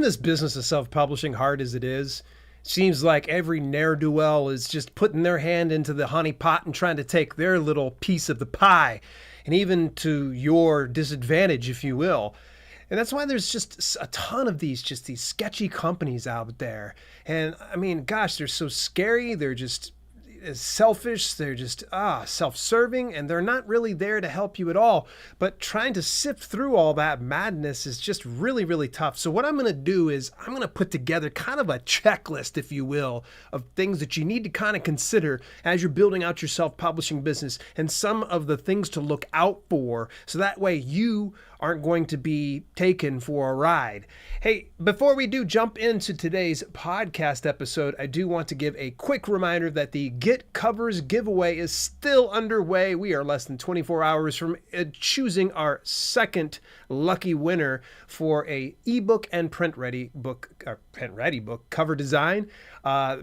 Isn't this business of self-publishing hard as it is? Seems like every ne'er-do-well is just putting their hand into the honey pot and trying to take their little piece of the pie, and even to your disadvantage, if you will. And that's why there's just a ton of these sketchy companies out there. And I mean, gosh, they're so scary. They're just selfish. They're just self-serving, and they're not really there to help you at all. But trying to sift through all that madness is just really, really tough. So what I'm going to do is I'm going to put together kind of a checklist, if you will, of things that you need to kind of consider as you're building out your self-publishing business, and some of the things to look out for, so that way you aren't going to be taken for a ride. Hey, before we do jump into today's podcast episode, I do want to give a quick reminder that the Get Covers giveaway is still underway. We are less than 24 hours from choosing our second lucky winner for a ebook and print ready book cover design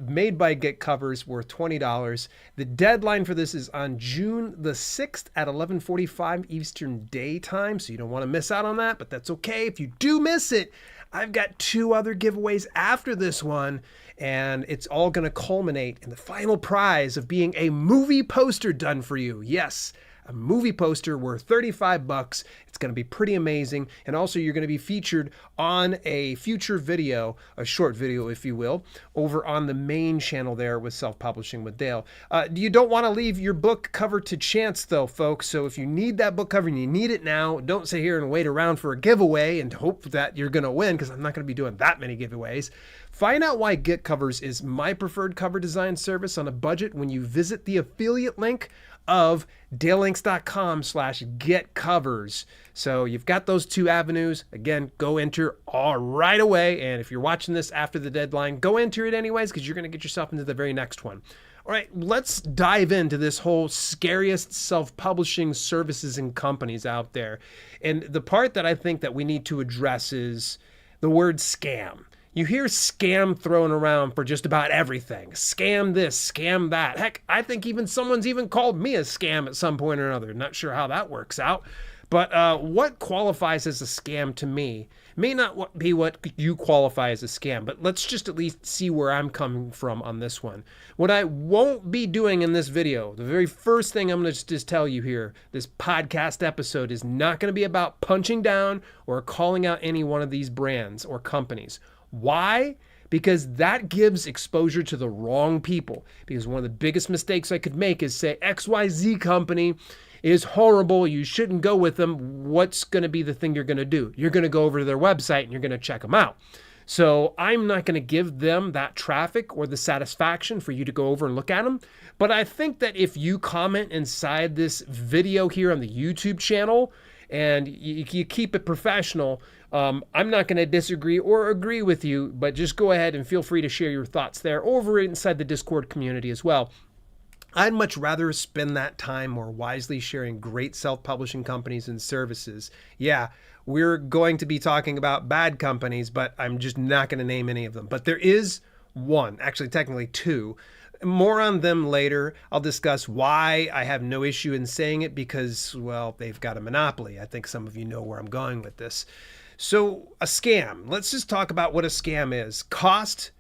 made by Get Covers, worth $20. The deadline for this is on June the 6th at 11:45 Eastern Daytime, so you don't want to miss out on that, but that's okay. If you do miss it, I've got 2 other giveaways after this one, and it's all going to culminate in the final prize of being a movie poster done for you. Yes, a movie poster worth $35. It's going to be pretty amazing. And also you're going to be featured on a future video, a short video, if you will, over on the main channel there with Self-Publishing with Dale. You don't want to leave your book cover to chance though, folks. So if you need that book cover and you need it now, don't sit here and wait around for a giveaway and hope that you're going to win, because I'm not going to be doing that many giveaways. Find out why Get Covers is my preferred cover design service on a budget when you visit the affiliate link of dalelinks.com/getcovers. So you've got those 2 avenues. Again, go enter all right away. And if you're watching this after the deadline, go enter it anyways, because you're going to get yourself into the very next one. All right, let's dive into this whole scariest self-publishing services and companies out there. And the part that I think that we need to address is the word scam. You hear scam thrown around for just about everything. Scam this, scam that. Heck, I think someone's even called me a scam at some point or another. Not sure how that works out. But what qualifies as a scam to me may not be what you qualify as a scam. But let's just at least see where I'm coming from on this one. What I won't be doing in this video, the very first thing I'm going to just tell you here, this podcast episode is not going to be about punching down or calling out any one of these brands or companies. Why? Because that gives exposure to the wrong people. Because one of the biggest mistakes I could make is say XYZ company is horrible. You shouldn't go with them. What's going to be the thing you're going to do? You're going to go over to their website and you're going to check them out. So I'm not going to give them that traffic or the satisfaction for you to go over and look at them. But I think that if you comment inside this video here on the YouTube channel and you keep it professional, I'm not going to disagree or agree with you, but just go ahead and feel free to share your thoughts there over inside the Discord community as well. I'd much rather spend that time more wisely sharing great self-publishing companies and services. Yeah, we're going to be talking about bad companies, but I'm just not going to name any of them. But there is one, actually technically 2. More on them later. I'll discuss why I have no issue in saying it, because, well, they've got a monopoly. I think some of you know where I'm going with this. So a scam, let's just talk about what a scam is. Cost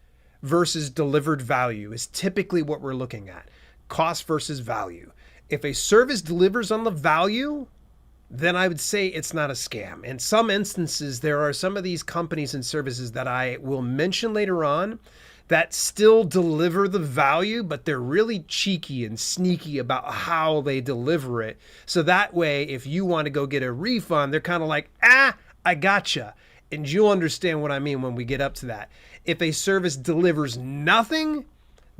versus delivered value is typically what we're looking at. Cost versus value. If a service delivers on the value, then I would say it's not a scam. In some instances, there are some of these companies and services that I will mention later on that still deliver the value, but they're really cheeky and sneaky about how they deliver it. So that way, if you want to go get a refund, they're kind of like, I gotcha. And you'll understand what I mean when we get up to that. If a service delivers nothing,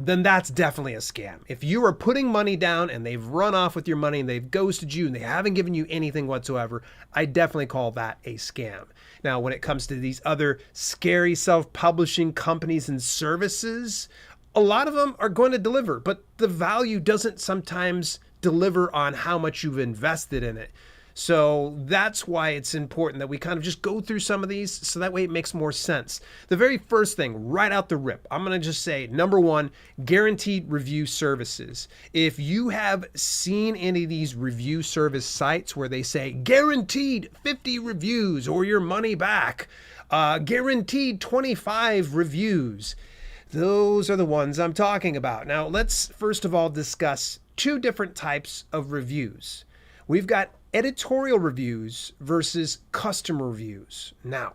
then that's definitely a scam. If you are putting money down and they've run off with your money and they've ghosted you and they haven't given you anything whatsoever, I definitely call that a scam. Now, when it comes to these other scary self-publishing companies and services, a lot of them are going to deliver, but the value doesn't sometimes deliver on how much you've invested in it. So that's why it's important that we kind of just go through some of these so that way it makes more sense. The very first thing right out the rip, I'm going to just say number one, guaranteed review services. If you have seen any of these review service sites where they say guaranteed 50 reviews or your money back, guaranteed 25 reviews, those are the ones I'm talking about. Now, let's first of all discuss two different types of reviews. We've got editorial reviews versus customer reviews. Now,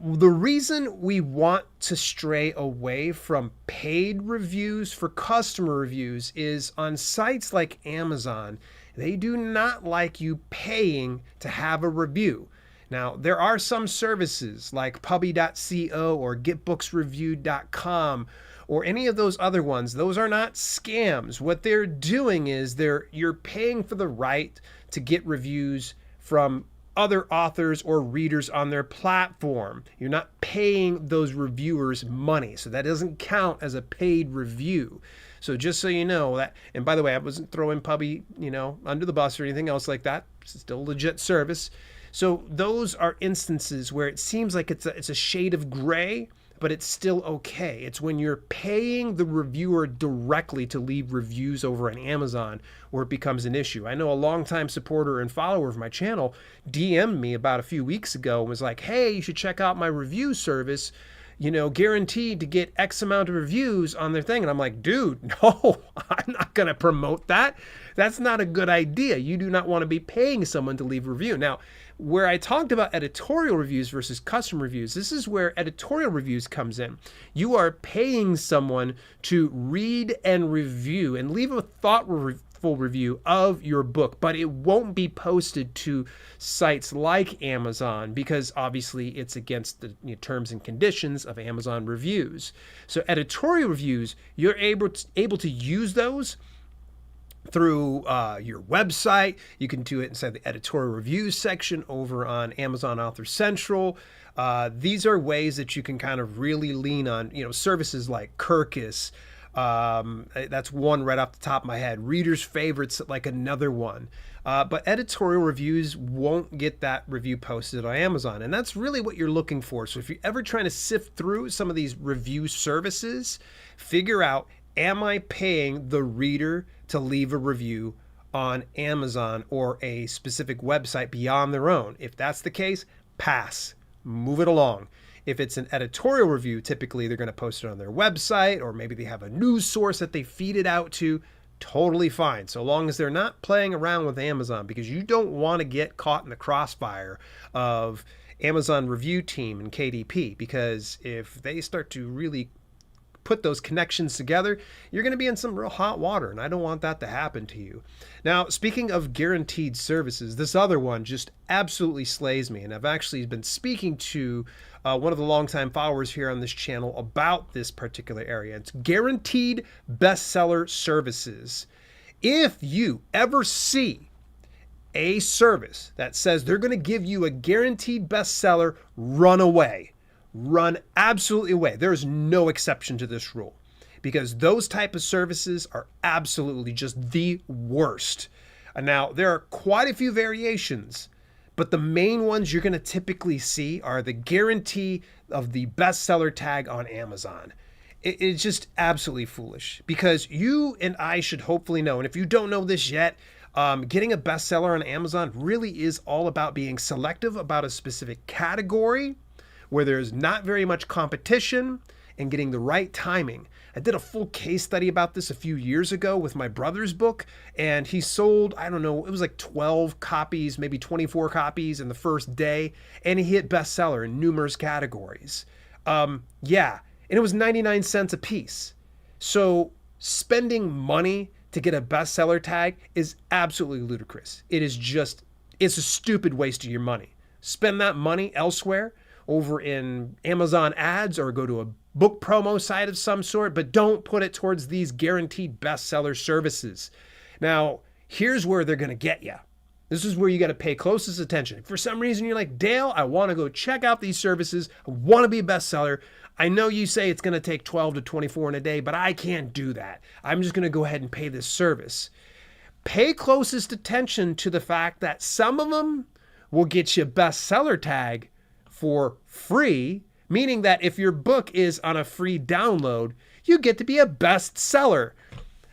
the reason we want to stray away from paid reviews for customer reviews is on sites like Amazon, they do not like you paying to have a review. Now, there are some services like Puppy.co or GetBooksReviewed.com or any of those other ones. Those are not scams. What they're doing is you're paying for the right to get reviews from other authors or readers on their platform. You're not paying those reviewers money, so that doesn't count as a paid review. So just so you know that, and by the way, I wasn't throwing Puppy, under the bus or anything else like that. It's still a legit service. So those are instances where it seems like it's a shade of gray, but it's still okay. It's when you're paying the reviewer directly to leave reviews over on Amazon where it becomes an issue. I know a longtime supporter and follower of my channel DM'd me about a few weeks ago and was like, hey, you should check out my review service, guaranteed to get X amount of reviews on their thing. And I'm like, dude, no, I'm not going to promote that. That's not a good idea. You do not want to be paying someone to leave a review. Now, where I talked about editorial reviews versus custom reviews, this is where editorial reviews comes in. You are paying someone to read and review and leave a thoughtful review of your book, but it won't be posted to sites like Amazon because obviously it's against the terms and conditions of Amazon reviews. So editorial reviews, you're able to use those through your website. You can do it inside the editorial reviews section over on Amazon Author Central. These are ways that you can kind of really lean on, services like Kirkus. That's one right off the top of my head. Readers' Favorites, like another one. But editorial reviews won't get that review posted on Amazon. And that's really what you're looking for. So if you're ever trying to sift through some of these review services, figure out, am I paying the reader to leave a review on Amazon or a specific website beyond their own? If that's the case, pass, move it along. If it's an editorial review, typically they're going to post it on their website, or maybe they have a news source that they feed it out to. Totally fine, so long as they're not playing around with Amazon, because you don't want to get caught in the crossfire of Amazon review team and KDP, because if they start to really put those connections together, you're going to be in some real hot water, and I don't want that to happen to you. Now, speaking of guaranteed services, this other one just absolutely slays me, and I've actually been speaking to one of the longtime followers here on this channel about this particular area. It's guaranteed bestseller services. If you ever see a service that says they're going to give you a guaranteed bestseller, run away. Run absolutely away. There's no exception to this rule, because those type of services are absolutely just the worst. And now, there are quite a few variations, but the main ones you're going to typically see are the guarantee of the bestseller tag on Amazon. It's just absolutely foolish, because you and I should hopefully know, and if you don't know this yet, getting a bestseller on Amazon really is all about being selective about a specific category where there's not very much competition, and getting the right timing. I did a full case study about this a few years ago with my brother's book, and he sold, I don't know, it was like 12 copies, maybe 24 copies in the first day, and he hit bestseller in numerous categories. And it was 99 cents a piece. So spending money to get a bestseller tag is absolutely ludicrous. It's a stupid waste of your money. Spend that money elsewhere, over in Amazon ads, or go to a book promo site of some sort, but don't put it towards these guaranteed bestseller services. Now, here's where they're going to get you. This is where you got to pay closest attention. If for some reason you're like, Dale, I want to go check out these services. I want to be a bestseller. I know you say it's going to take 12 to 24 in a day, but I can't do that. I'm just going to go ahead and pay this service. pay closest attention to the fact that some of them will get you a bestseller tag for free, meaning that if your book is on a free download, you get to be a bestseller.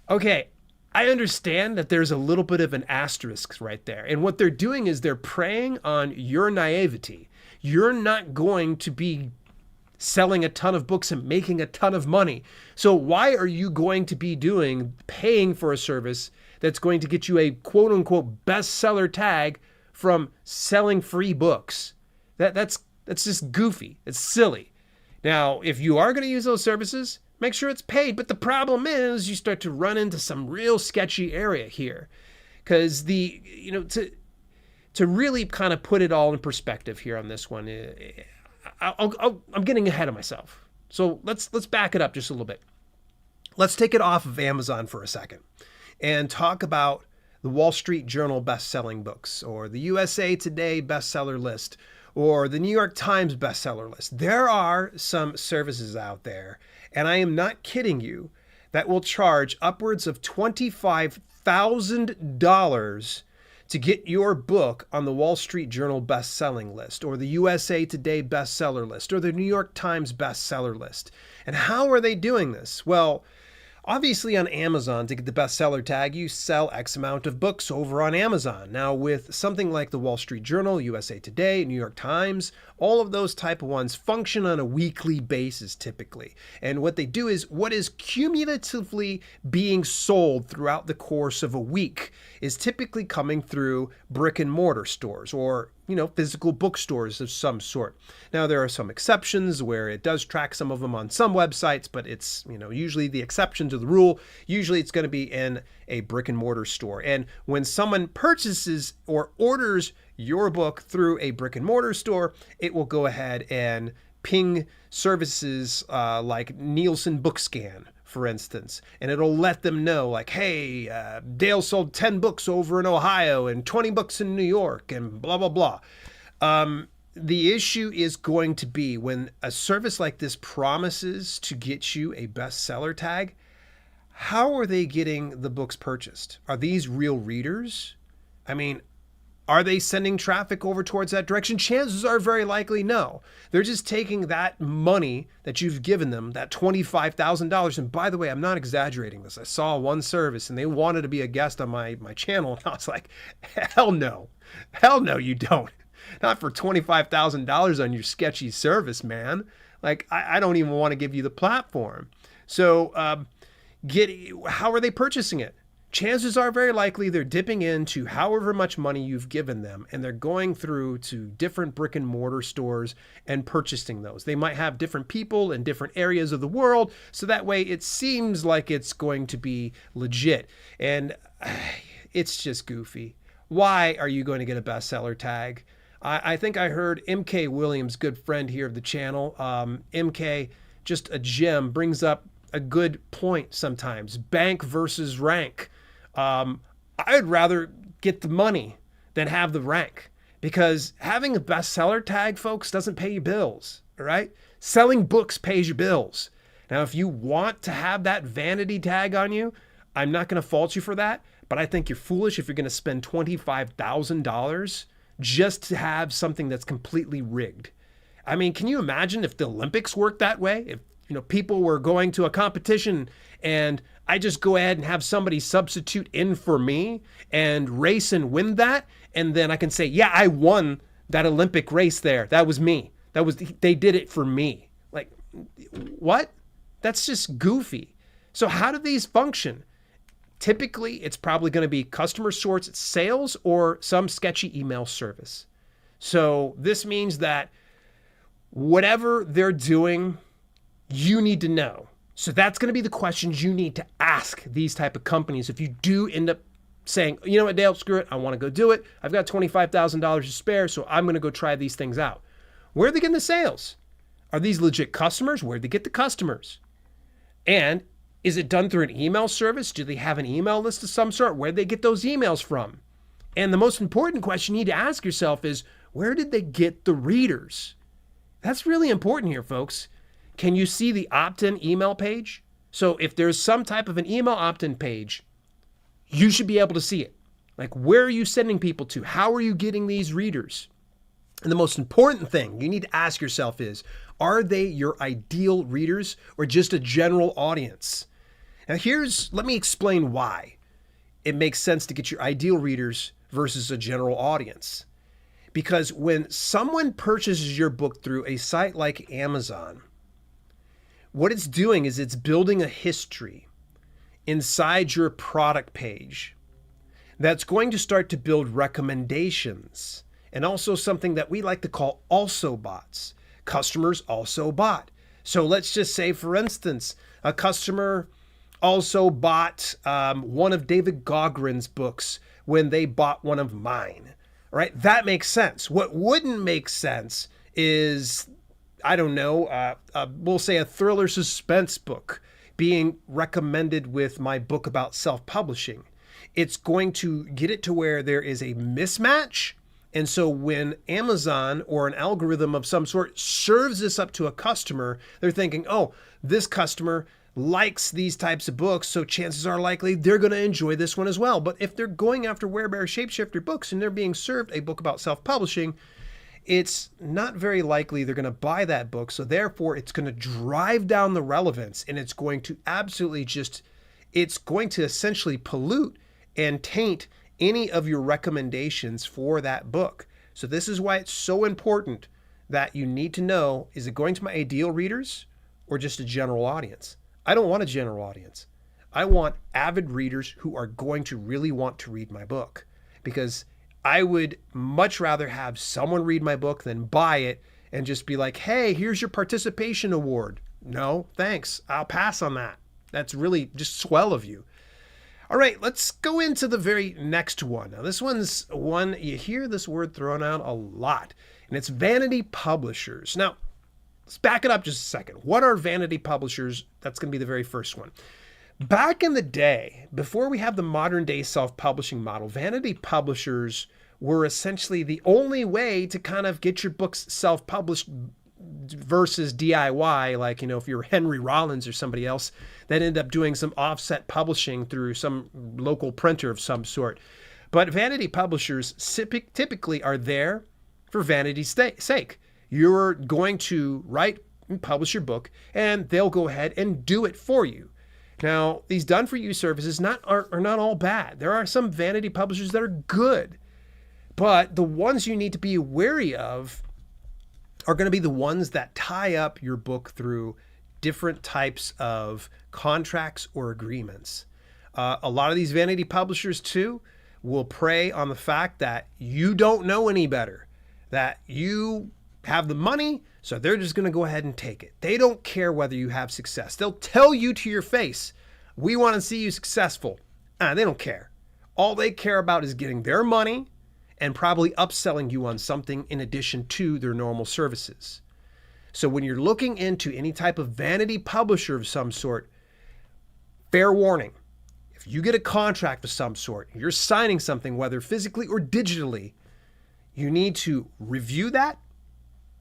Okay, I understand that there's a little bit of an asterisk right there. And what they're doing is they're preying on your naivety. You're not going to be selling a ton of books and making a ton of money. So why are you going to be paying for a service that's going to get you a quote unquote bestseller tag from selling free books? That's just goofy. It's silly. Now, if you are going to use those services, make sure it's paid. But the problem is you start to run into some real sketchy area here, because to really kind of put it all in perspective here on this one, I'm getting ahead of myself. So let's back it up just a little bit. Let's take it off of Amazon for a second and talk about the Wall Street Journal best-selling books, or the USA Today bestseller list, or the New York Times bestseller list. There are some services out there, and I am not kidding you, that will charge upwards of $25,000 to get your book on the Wall Street Journal best-selling list, or the USA Today bestseller list, or the New York Times bestseller list. And how are they doing this? Well, obviously on Amazon, to get the bestseller tag, you sell X amount of books over on Amazon. Now with something like the Wall Street Journal, USA Today, New York Times, all of those type of ones function on a weekly basis typically. And what they do is what is cumulatively being sold throughout the course of a week is typically coming through brick and mortar stores, or physical bookstores of some sort. Now, there are some exceptions where it does track some of them on some websites, but it's, usually the exception to the rule. Usually it's going to be in a brick and mortar store. And when someone purchases or orders your book through a brick and mortar store, it will go ahead and ping services like Nielsen Bookscan, for instance, and it'll let them know like, hey, Dale sold 10 books over in Ohio and 20 books in New York and blah, blah, blah. The issue is going to be when a service like this promises to get you a bestseller tag, how are they getting the books purchased? Are these real readers? I mean, are they sending traffic over towards that direction? Chances are very likely no. They're just taking that money that you've given them, that $25,000. And by the way, I'm not exaggerating this. I saw one service and they wanted to be a guest on my channel. And I was like, hell no. Hell no, you don't. Not for $25,000 on your sketchy service, man. Like, I don't even want to give you the platform. So how are they purchasing it? Chances are very likely they're dipping into however much money you've given them, and they're going through to different brick and mortar stores and purchasing those. They might have different people in different areas of the world, so that way it seems like it's going to be legit. And it's just goofy. Why are you going to get a bestseller tag? I think I heard MK Williams, good friend here of the channel, MK, just a gem, brings up a good point sometimes. Bank versus rank. I'd rather get the money than have the rank, because having a bestseller tag, folks, doesn't pay your bills. All right. Selling books pays your bills. Now, if you want to have that vanity tag on you, I'm not going to fault you for that, but I think you're foolish if you're going to spend $25,000 just to have something that's completely rigged. I mean, can you imagine if the Olympics worked that way? If people were going to a competition and I just go ahead and have somebody substitute in for me and race and win that. And then I can say, yeah, I won that Olympic race there. That was me. They did it for me. Like, what? That's just goofy. So how do these function? Typically, it's probably going to be customer source sales or some sketchy email service. So this means that whatever they're doing, you need to know. So that's going to be the questions you need to ask these type of companies if you do end up saying, you know what, Dale, screw it. I want to go do it. I've got $25,000 to spare, so I'm going to go try these things out. Where are they getting the sales? Are these legit customers? Where do they get the customers? And is it done through an email service? Do they have an email list of some sort? Where do they get those emails from? And the most important question you need to ask yourself is, where did they get the readers? That's really important here, folks. Can you see the opt-in email page? So if there's some type of an email opt-in page, you should be able to see it. Like, where are you sending people to? How are you getting these readers? And the most important thing you need to ask yourself is, are they your ideal readers or just a general audience? Now let me explain why it makes sense to get your ideal readers versus a general audience. Because when someone purchases your book through a site like Amazon, what it's doing is it's building a history inside your product page that's going to start to build recommendations, and also something that we like to call also bots. Customers also bought. So let's just say, for instance, a customer also bought one of David Gaughran's books when they bought one of mine, right? That makes sense. What wouldn't make sense is, I don't know, we'll say a thriller suspense book being recommended with my book about self-publishing. It's going to get it to where there is a mismatch. And so when Amazon or an algorithm of some sort serves this up to a customer, they're thinking, oh, this customer likes these types of books, so chances are likely they're going to enjoy this one as well. But if they're going after Werebear Shapeshifter books and they're being served a book about self-publishing, it's not very likely they're going to buy that book. So therefore, it's going to drive down the relevance, and it's going to it's going to essentially pollute and taint any of your recommendations for that book. So this is why it's so important that you need to know, is it going to my ideal readers or just a general audience? I don't want a general audience. I want avid readers who are going to really want to read my book, because I would much rather have someone read my book than buy it and just be like, hey, here's your participation award. No, thanks. I'll pass on that. That's really just swell of you. All right, let's go into the very next one. Now, this one's one, you hear this word thrown out a lot, and it's Vanity Publishers. Now, let's back it up just a second. What are Vanity Publishers? That's going to be the very first one. Back in the day, before we have the modern day self-publishing model, Vanity Publishers were essentially the only way to kind of get your books self-published versus DIY, like, you know, if you're Henry Rollins or somebody else that ended up doing some offset publishing through some local printer of some sort. But Vanity Publishers typically are there for vanity's sake. You're going to write and publish your book, and they'll go ahead and do it for you. Now, these done-for-you services are not all bad. There are some Vanity Publishers that are good, but the ones you need to be wary of are going to be the ones that tie up your book through different types of contracts or agreements. A lot of these Vanity Publishers, too, will prey on the fact that you don't know any better, that you have the money, so they're just going to go ahead and take it. They don't care whether you have success. They'll tell you to your face, we want to see you successful. They don't care. All they care about is getting their money and probably upselling you on something in addition to their normal services. So when you're looking into any type of Vanity Publisher of some sort, fair warning, if you get a contract of some sort, you're signing something, whether physically or digitally, you need to review that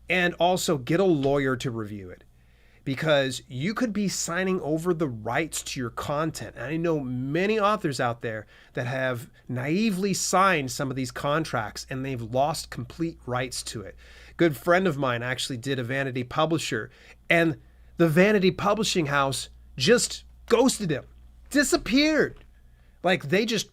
and also get a lawyer to review it, because you could be signing over the rights to your content. And I know many authors out there that have naively signed some of these contracts and they've lost complete rights to it. A good friend of mine actually did a Vanity Publisher, and the Vanity Publishing house just ghosted him, disappeared. Like, they just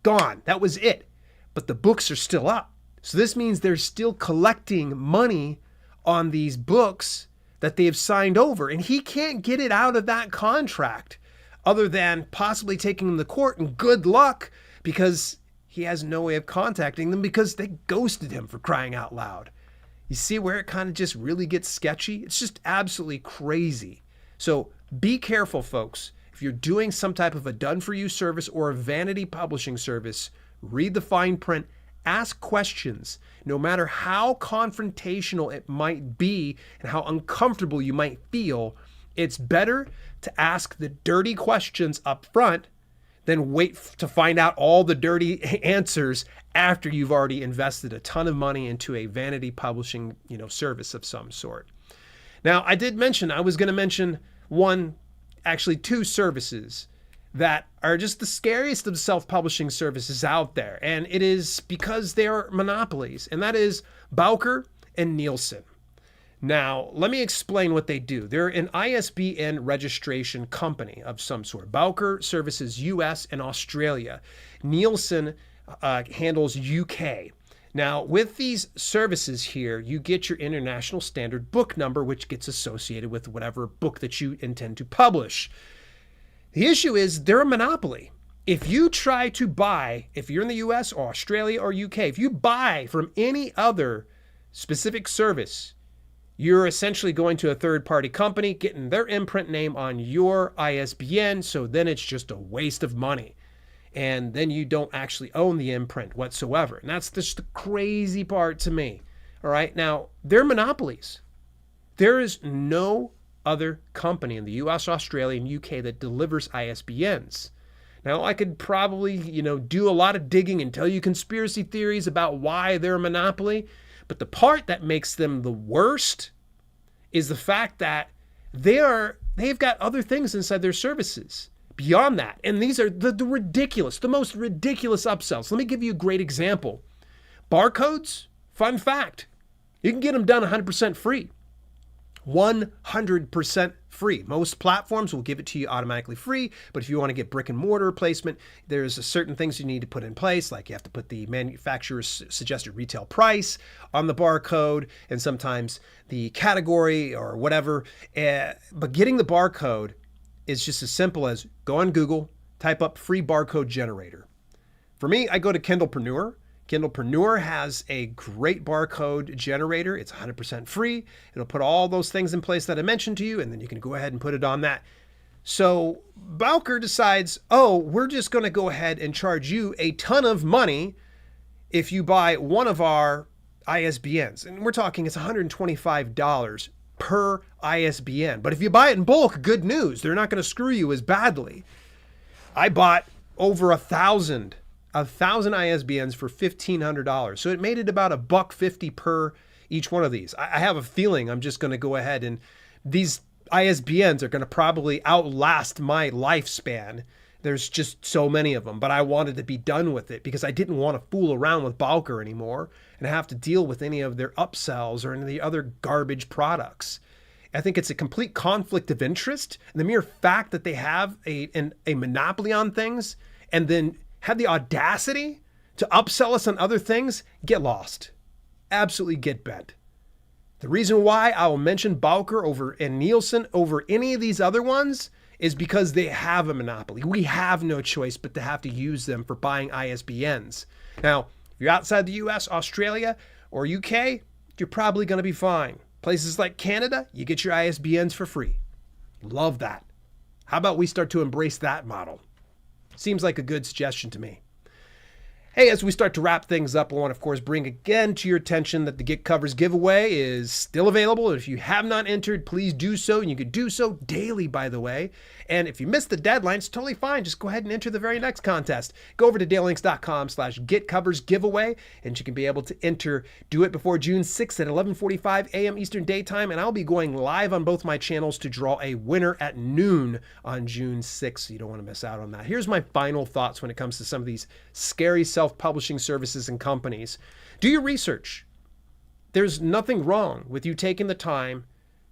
gone. That was it. But the books are still up. So this means they're still collecting money on these books that they have signed over, and he can't get it out of that contract other than possibly taking them to court, and good luck, because he has no way of contacting them because they ghosted him, for crying out loud. You see where it kind of just really gets sketchy? It's just absolutely crazy. So be careful, folks. If you're doing some type of a done-for-you service or a Vanity Publishing service, read the fine print, ask questions. No matter how confrontational it might be and how uncomfortable you might feel, it's better to ask the dirty questions up front than wait to find out all the dirty answers after you've already invested a ton of money into a Vanity Publishing, service of some sort. Now, I was going to mention two services that are just the scariest of self-publishing services out there. And it is because they are monopolies, and that is Bowker and Nielsen. Now, let me explain what they do. They're an ISBN registration company of some sort. Bowker services US and Australia. Nielsen handles UK. Now, with these services here, you get your international standard book number, which gets associated with whatever book that you intend to publish. The issue is they're a monopoly. If you try to buy, if you're in the US or Australia or UK, if you buy from any other specific service, you're essentially going to a third-party company, getting their imprint name on your ISBN, so then it's just a waste of money. And then you don't actually own the imprint whatsoever. And that's just the crazy part to me. All right, now, they're monopolies. There is no other company in the US, Australia, and UK that delivers ISBNs. Now, I could probably, do a lot of digging and tell you conspiracy theories about why they're a monopoly, but the part that makes them the worst is the fact that they've got other things inside their services beyond that. And these are the most ridiculous upsells. Let me give you a great example. Barcodes, fun fact, you can get them done 100% free. 100% free. Most platforms will give it to you automatically free, but if you want to get brick and mortar placement, there's certain things you need to put in place, like you have to put the manufacturer's suggested retail price on the barcode, and sometimes the category or whatever. But getting the barcode is just as simple as go on Google, type up free barcode generator. For me, I go to Kindlepreneur. Kindlepreneur has a great barcode generator. It's 100% free. It'll put all those things in place that I mentioned to you, and then you can go ahead and put it on that. So Bowker decides, we're just going to go ahead and charge you a ton of money if you buy one of our ISBNs. And we're talking it's $125 per ISBN. But if you buy it in bulk, good news. They're not going to screw you as badly. I bought over 1,000 ISBNs for $1,500. So it made it about $1.50 per each one of these. I have a feeling I'm just going to go ahead and these ISBNs are going to probably outlast my lifespan. There's just so many of them, but I wanted to be done with it because I didn't want to fool around with Bowker anymore and have to deal with any of their upsells or any of the other garbage products. I think it's a complete conflict of interest. And the mere fact that they have a monopoly on things and then have the audacity to upsell us on other things, get lost. Absolutely get bent. The reason why I will mention Bowker and Nielsen over any of these other ones is because they have a monopoly. We have no choice but to have to use them for buying ISBNs. Now, if you're outside the US, Australia, or UK, you're probably going to be fine. Places like Canada, you get your ISBNs for free. Love that. How about we start to embrace that model? Seems like a good suggestion to me. Hey, as we start to wrap things up, I want to, of course, bring again to your attention that the Get Covers giveaway is still available. If you have not entered, please do so. And you can do so daily, by the way. And if you missed the deadline, it's totally fine. Just go ahead and enter the very next contest. Go over to dalelinks.com/getcoversgiveaway, and you can be able to enter. Do it before June 6th at 11:45 a.m. Eastern Daytime. And I'll be going live on both my channels to draw a winner at noon on June 6th. So you don't want to miss out on that. Here's my final thoughts when it comes to some of these scary self-publishing services and companies. Do your research. There's nothing wrong with you taking the time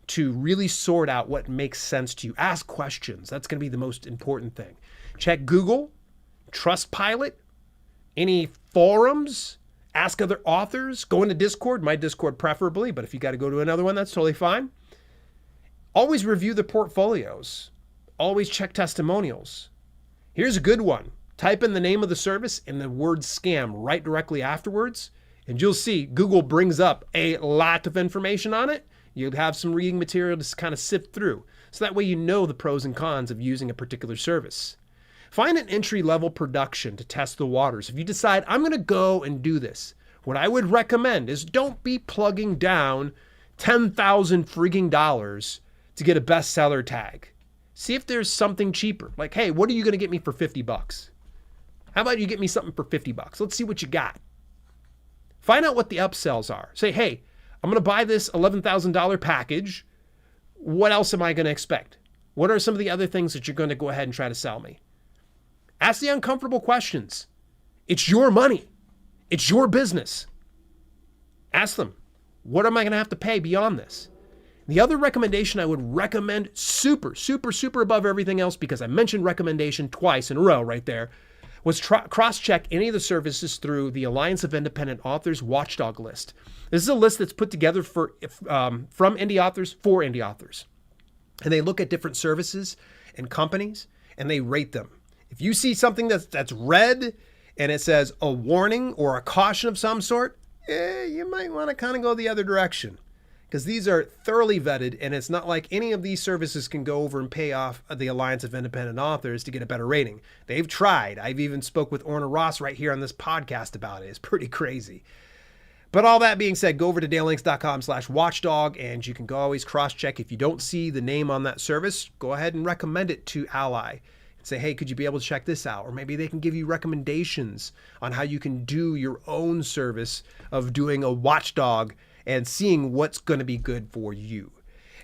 to really sort out what makes sense to you. Ask questions. That's going to be the most important thing. Check Google, Trustpilot, any forums, ask other authors, go into Discord, my Discord preferably, but if you got to go to another one, that's totally fine. Always review the portfolios. Always check testimonials. Here's a good one. Type in the name of the service and the word scam right directly afterwards, and you'll see Google brings up a lot of information on it. You'll have some reading material to kind of sift through. So that way you know the pros and cons of using a particular service. Find an entry-level production to test the waters. If you decide, I'm going to go and do this, what I would recommend is don't be plugging down $10,000 frigging dollars to get a bestseller tag. See if there's something cheaper. Like, hey, what are you going to get me for $50? How about you get me something for $50? Let's see what you got. Find out what the upsells are. Say, hey, I'm going to buy this $11,000 package. What else am I going to expect? What are some of the other things that you're going to go ahead and try to sell me? Ask the uncomfortable questions. It's your money. It's your business. Ask them, what am I going to have to pay beyond this? The other recommendation I would recommend super above everything else, because I mentioned recommendation twice in a row right there, was cross-check any of the services through the Alliance of Independent Authors Watchdog list. This is a list that's put together from indie authors for indie authors. And they look at different services and companies and they rate them. If you see something that's red and it says a warning or a caution of some sort, you might want to kind of go the other direction, because these are thoroughly vetted, and it's not like any of these services can go over and pay off the Alliance of Independent Authors to get a better rating. They've tried. I've even spoke with Orna Ross right here on this podcast about it. It's pretty crazy. But all that being said, go over to dalelinks.com/watchdog, and you can always cross-check. If you don't see the name on that service, go ahead and recommend it to Ally. Say, hey, could you be able to check this out? Or maybe they can give you recommendations on how you can do your own service of doing a watchdog and seeing what's going to be good for you.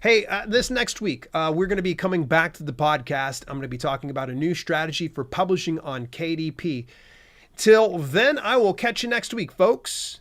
Hey, this next week, we're going to be coming back to the podcast. I'm going to be talking about a new strategy for publishing on KDP. Till then, I will catch you next week, folks.